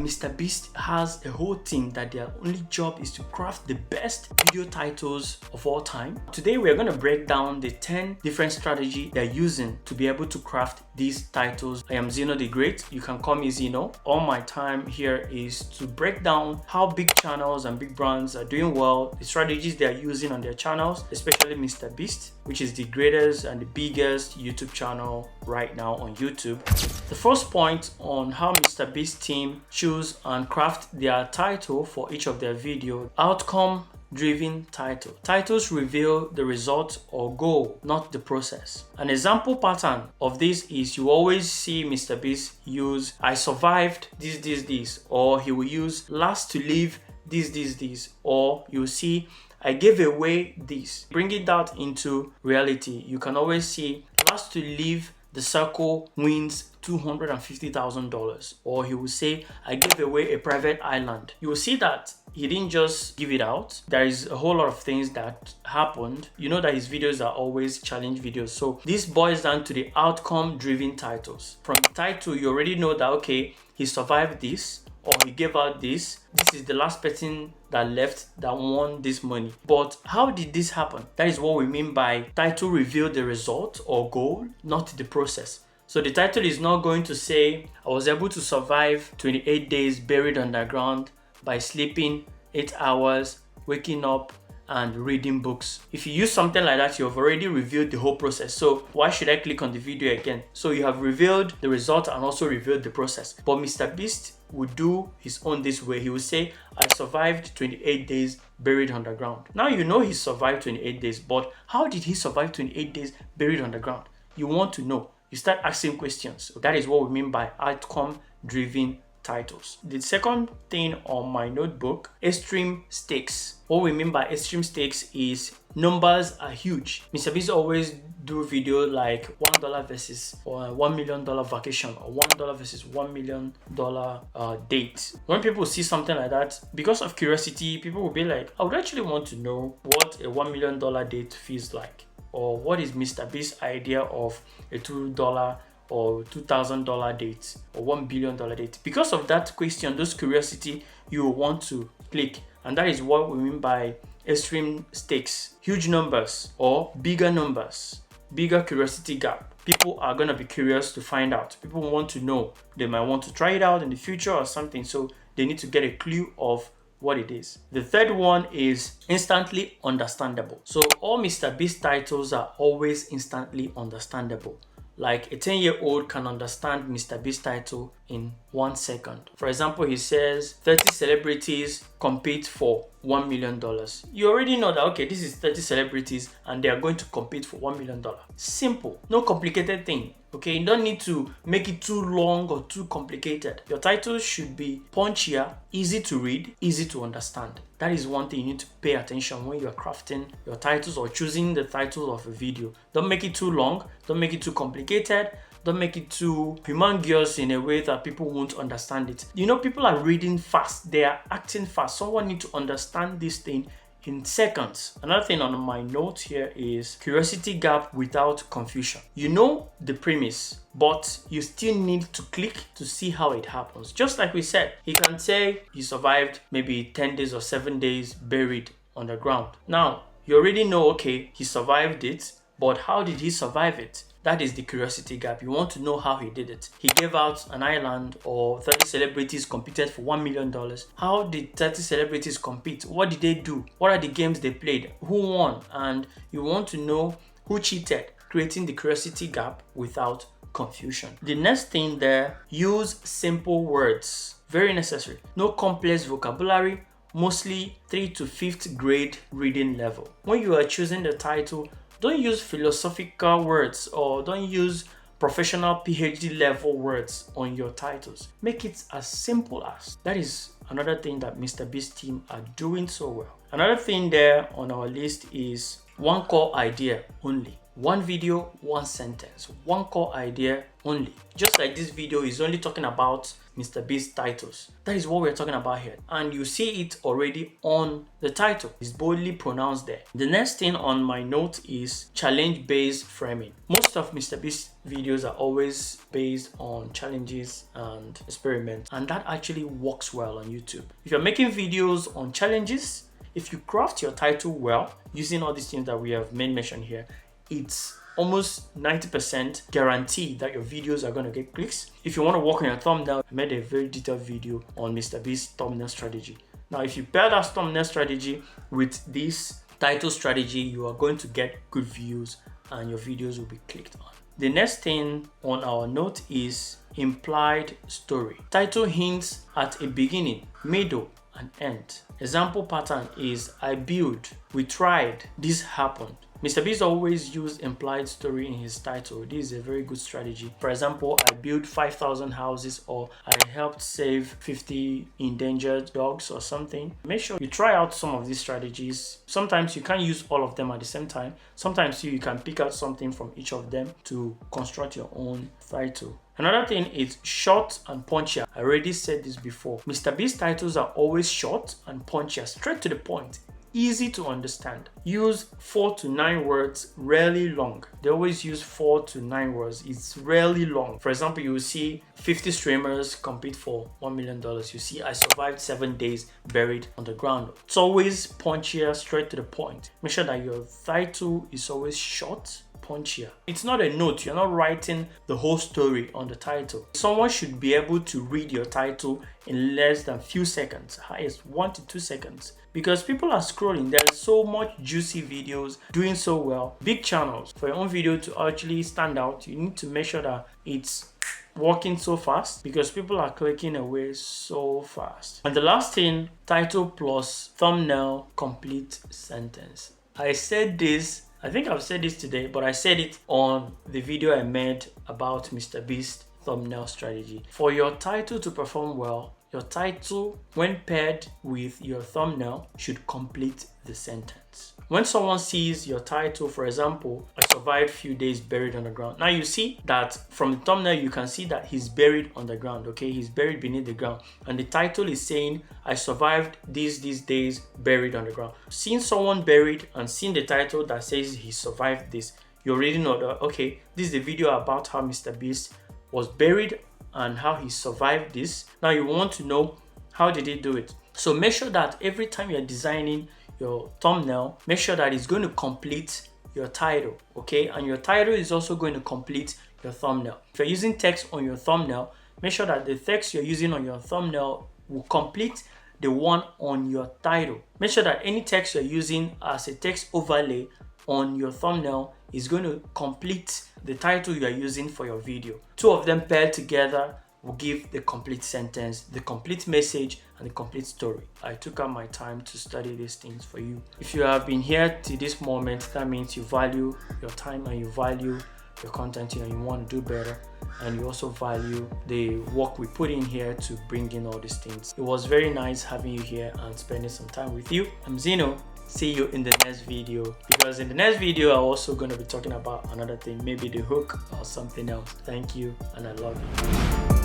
MrBeast has a whole team that their only job is to craft the best video titles of all time. Today we are going to break down the 10 different strategies they're using to be able to craft these titles. I am Zeno the Great. You can call me Zeno. All my time here is to break down how big channels and big brands are doing well, the strategies they are using on their channels, especially MrBeast, which is the greatest and the biggest YouTube channel right now on YouTube. The first point on how MrBeast team choose and craft their title for each of their videos: outcome driven title. Titles reveal the result or goal, not the process. An example pattern of this is you always see MrBeast use "I survived this," or he will use "last to live this," or you'll see "I gave away this." Bringing that into reality, you can always see "last to live the circle wins $250,000," or he will say "I gave away a private island." You will see that he didn't just give it out. There is a whole lot of things that happened. You know that his videos are always challenge videos. So this boils down to the outcome driven titles. From the title, you already know that, okay, he survived this, or he gave out this. This is the last person that left that won this money. But how did this happen? That is what we mean by title reveal the result or goal, not the process. So the title is not going to say "I was able to survive 28 days buried underground by sleeping 8 hours, waking up and reading books." If you use something like that, you have already revealed the whole process. So why should I click on the video again? So you have revealed the result and also revealed the process. But MrBeast would do his own this way. He would say, "I survived 28 days buried underground." Now you know he survived 28 days, but how did he survive 28 days buried underground? You want to know. You start asking questions. That is what we mean by outcome driven titles. The second thing on my notebook: extreme stakes. What we mean by extreme stakes is numbers are huge. MrBeast always do video like $1 versus $1 million vacation, or $1 versus $1 million date. When people see something like that, because of curiosity, people will be like, I would actually want to know what a $1 million date feels like, or what is MrBeast's idea of a $2 or $2,000 date or $1 billion date. Because of that question, those curiosity, you will want to click. And that is what we mean by extreme stakes. Huge numbers or bigger numbers, bigger curiosity gap. People are going to be curious to find out. People want to know. They might want to try it out in the future or something. So they need to get a clue of what it is. The third one is instantly understandable. So all MrBeast titles are always instantly understandable. Like a 10-year-old can understand MrBeast title in 1 second. For example, he says 30 celebrities compete for $1 million. You already know that, okay, this is 30 celebrities and they are going to compete for $1 million. Simple, no complicated thing. Okay, you don't need to make it too long or too complicated. Your titles should be punchier, easy to read, easy to understand. That is one thing you need to pay attention when you are crafting your titles or choosing the title of a video. Don't make it too long, don't make it too complicated, don't make it too humongous in a way that people won't understand it. You know, people are reading fast, they are acting fast. Someone needs to understand this thing in seconds. Another thing on my notes here is curiosity gap without confusion. You know the premise, but you still need to click to see how it happens. Just like we said, he can say he survived maybe 10 days or 7 days buried underground. Now, you already know, okay, he survived it, but how did he survive it? That is the curiosity gap. You want to know how he did it. He gave out an island, or 30 celebrities competed for $1 million. How did 30 celebrities compete? What did they do? What are the games they played? Who won? And you want to know who cheated, creating the curiosity gap without confusion. The next thing there, use simple words. Very necessary. No complex vocabulary, mostly 3rd to 5th grade reading level. When you are choosing the title, don't use philosophical words or don't use professional PhD level words on your titles. Make it as simple as. That is another thing that MrBeast team are doing so well. Another thing there on our list is one core idea only. one video, one sentence, one core idea only. Just like this video is only talking about MrBeast titles. That is what we're talking about here. And you see it already on the title. It's boldly pronounced there. The next thing on my note is challenge-based framing. Most of MrBeast videos are always based on challenges and experiments, and that actually works well on YouTube. If you're making videos on challenges, if you craft your title well, using all these things that we have mentioned here, it's almost 90% guaranteed that your videos are going to get clicks. If you want to work on your thumbnail, I made a very detailed video on MrBeast thumbnail strategy. Now, if you pair that thumbnail strategy with this title strategy, you are going to get good views and your videos will be clicked on. The next thing on our note is implied story. Title hints at a beginning, middle, and end. Example pattern is I built, we tried, this happened. MrBeast always used implied story in his title. This is a very good strategy. For example, I built 5,000 houses, or I helped save 50 endangered dogs or something. Make sure you try out some of these strategies. Sometimes you can't use all of them at the same time. Sometimes you can pick out something from each of them to construct your own title. Another thing is short and punchier. I already said this before. MrBeast titles are always short and punchier, straight to the point. Easy to understand. Use 4 to 9 words, rarely long. They always use 4 to 9 words. It's rarely long. For example, you will see 50 streamers compete for $1 million. You see, I survived 7 days buried on the ground. It's always punchier, straight to the point. Make sure that your title is always short, punchier. It's not a note. You're not writing the whole story on the title. Someone should be able to read your title in less than few seconds, highest 1 to 2 seconds. Because people are scrolling. There's so much juicy videos doing so well. Big channels. For your own video to actually stand out, you need to make sure that it's working so fast, because people are clicking away so fast. And the last thing, title plus thumbnail complete sentence. I said this, I think I've said this today, but I said it on the video I made about MrBeast thumbnail strategy. For your title to perform well, your title, when paired with your thumbnail, should complete the sentence. When someone sees your title, for example, I survived few days buried on the ground. Now you see that from the thumbnail, you can see that he's buried on the ground, okay? He's buried beneath the ground. And the title is saying, I survived these days buried on the ground. Seeing someone buried and seeing the title that says he survived this, you already know that, okay, this is the video about how MrBeast was buried and how he survived this. Now you want to know, how did he do it? So make sure that every time you're designing your thumbnail, make sure that it's going to complete your title, okay? And your title is also going to complete your thumbnail. If you're using text on your thumbnail, make sure that the text you're using on your thumbnail will complete the one on your title. Make sure that any text you're using as a text overlay on your thumbnail is going to complete the title you are using for your video. Two of them paired together will give the complete sentence, the complete message, and the complete story. I took out my time to study these things for you. If you have been here to this moment, that means you value your time and you value your content and you want to do better, and you also value the work we put in here to bring in all these things. It was very nice having you here and spending some time with you. I'm Zeno. See you in the next video, because in the next video I'm also going to be talking about another thing, maybe the hook or something else. Thank you and I love you.